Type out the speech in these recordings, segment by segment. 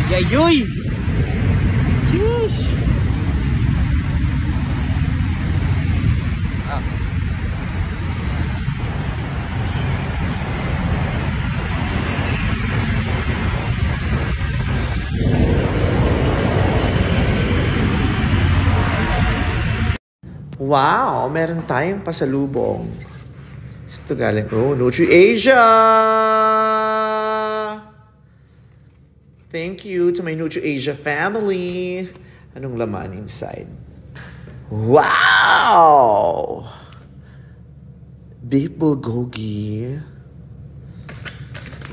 Yayoy! Sheesh! Ah. Wow! Meron tayong pasalubong. Ito galing. Oh, Nutri-Asia! Thank you to my Nutri-Asia family. Anong laman inside? Wow! Beef bulgogi.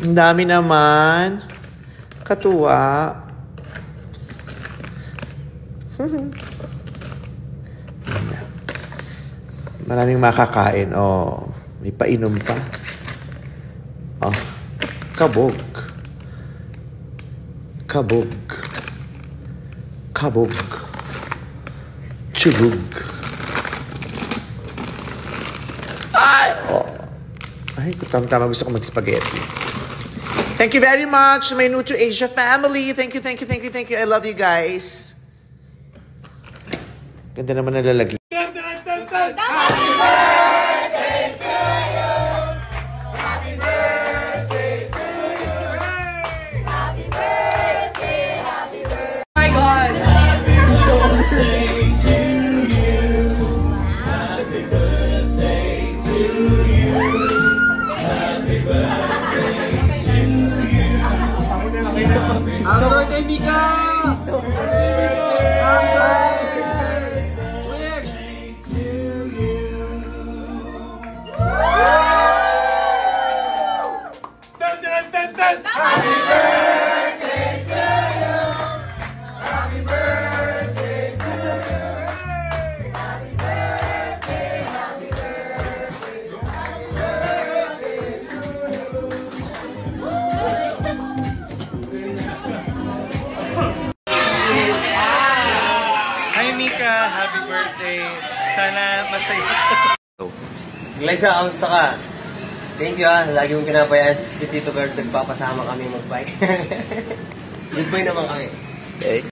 Ang dami naman. Katuwa. Maraming makakain. Oh, may painom pa. Oh, kabog. Kabog. Kabog. Chugug. Ay! Oh. Ay, tama gusto ko mag-spaghetti. Thank you very much, my Nutri-Asia family. Thank you, thank you, thank you, thank you. I love you guys. Ganda naman na lalagay. Happy birthday, Mika! Happy birthday. Sana masaya ka sa... Glyza, kamusta ka? Thank you lagi mong pinabayaan si Tito Girls, nagpapasama kami mag-bike. Good boy naman kami. Okay.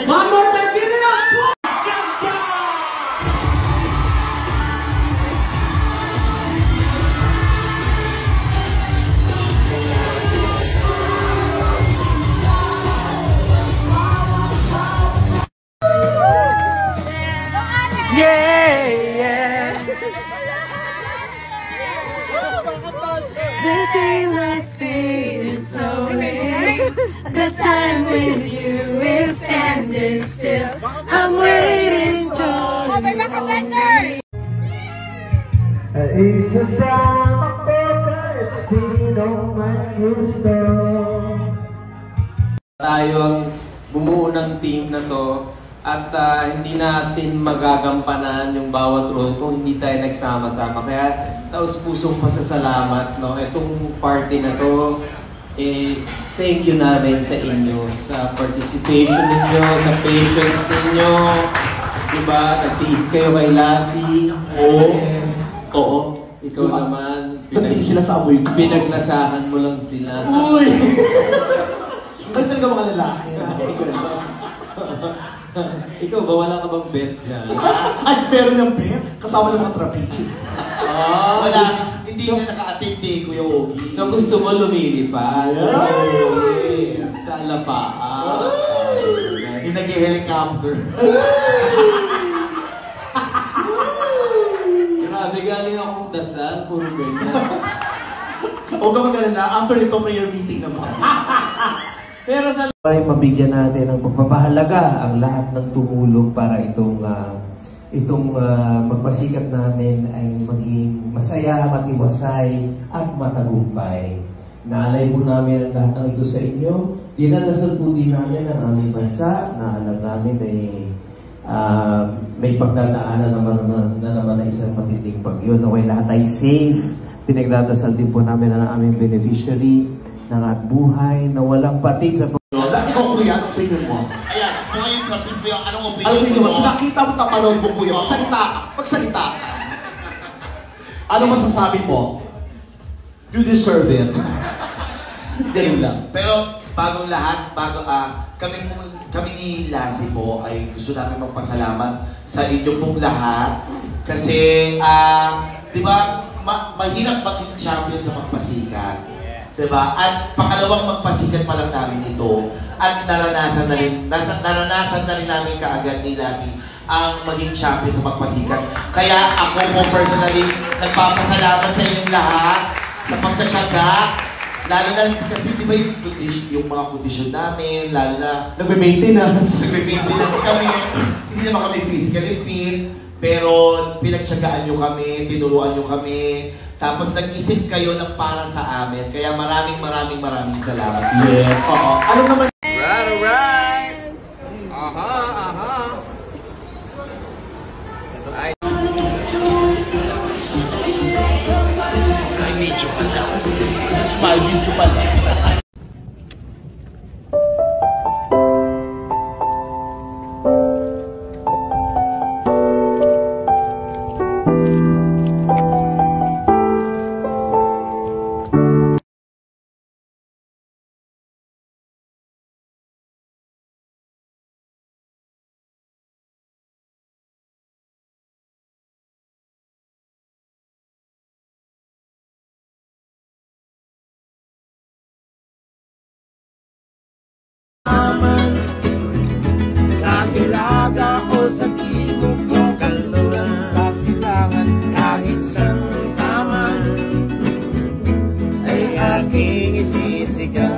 One more time, give it up! Yeah, yeah. The daylight's fading slowly. The time with you is standing still. I'm waiting for you. At isasama ko kahit sino man gusto. Tayong bumuo ng team na to at hindi natin magagampanan yung bawat role kung hindi tayo nagsama-sama. Kaya taos-pusong pasasalamat, no? Itong party na to, thank you na rin sa inyo, sa participation ninyo, sa patience ninyo. Diba? Nagtiis kayo kay Lassie. Oo. Yes. Oo. Ikaw naman. Nagtiis sila sa amoy ko. Pinaglasahan mo lang sila. Uy! Ba't talaga mga lalaki? Ikaw ba? Wala ka bang bet dyan? Ay, meron yung bet? Kasama ng mga trapeze. Wala. Hindi so, na naka-attend Kuya Ogie. So gusto mo lumilipad? Yes! Sa lapaan. Yung nag-helicopter. Grabe, galing akong dasal. Puro ganyan. Huwag ka mag-alala. After ito, prayer meeting naman. Pero sa ay mabigyan natin ng pagpapahalaga ang lahat ng tumulong para itong magpasikat namin ay maging masaya, matiwasay at matagumpay. Naalay po namin ang lahat ng ito sa inyo. Dinadasal po din namin ang aming bansa na alam namin ay may pagdadaanan na naman na isang matinding bagyo. Naway lahat ay safe. Pinagdadasal din po namin ang aming beneficiary ng at buhay na walang patig sa Ikaw, kuya, anong opinion mo? Ayan, kung ngayon, Travis, mo yung anong opinion Anong opinion mo? mo? So nakita mo tapanood mo, kuya. Magsalita ka. Magsalita ka. Ano masasabi mo? You deserve it. Ganun lang. Pero bagong lahat, kami ni Lassie po ay gusto namin magpasalamat sa inyo pong lahat. Kasi, di ba, mahirap maging champion sa magpasikat. Diba? At pangalawang magpasikat pa lang namin ito. At naranasan na rin namin kaagad ni Lassie ang maging champion sa magpasikat. Kaya ako po personally, nagpapasalamat sa inyong lahat sa pagtsatsaga. Lalo na kasi di ba yung mga kondisyon namin, lalo na Nagbe-maintenance. nagbe-maintenance kami. Hindi naman kami physically fit, pero pinagtsagaan nyo kami, tinuruan nyo kami. Tapos nag-isip kayo ng para sa amin. Kaya maraming salamat. Yes, oo. Alam naman, Alright! Aha, aha. Ay, Medyo pala. Smile, medyo pala. Sa ilaga o sa timog o kanluran, sa silangan kahit saan taman ay aking isisigaw.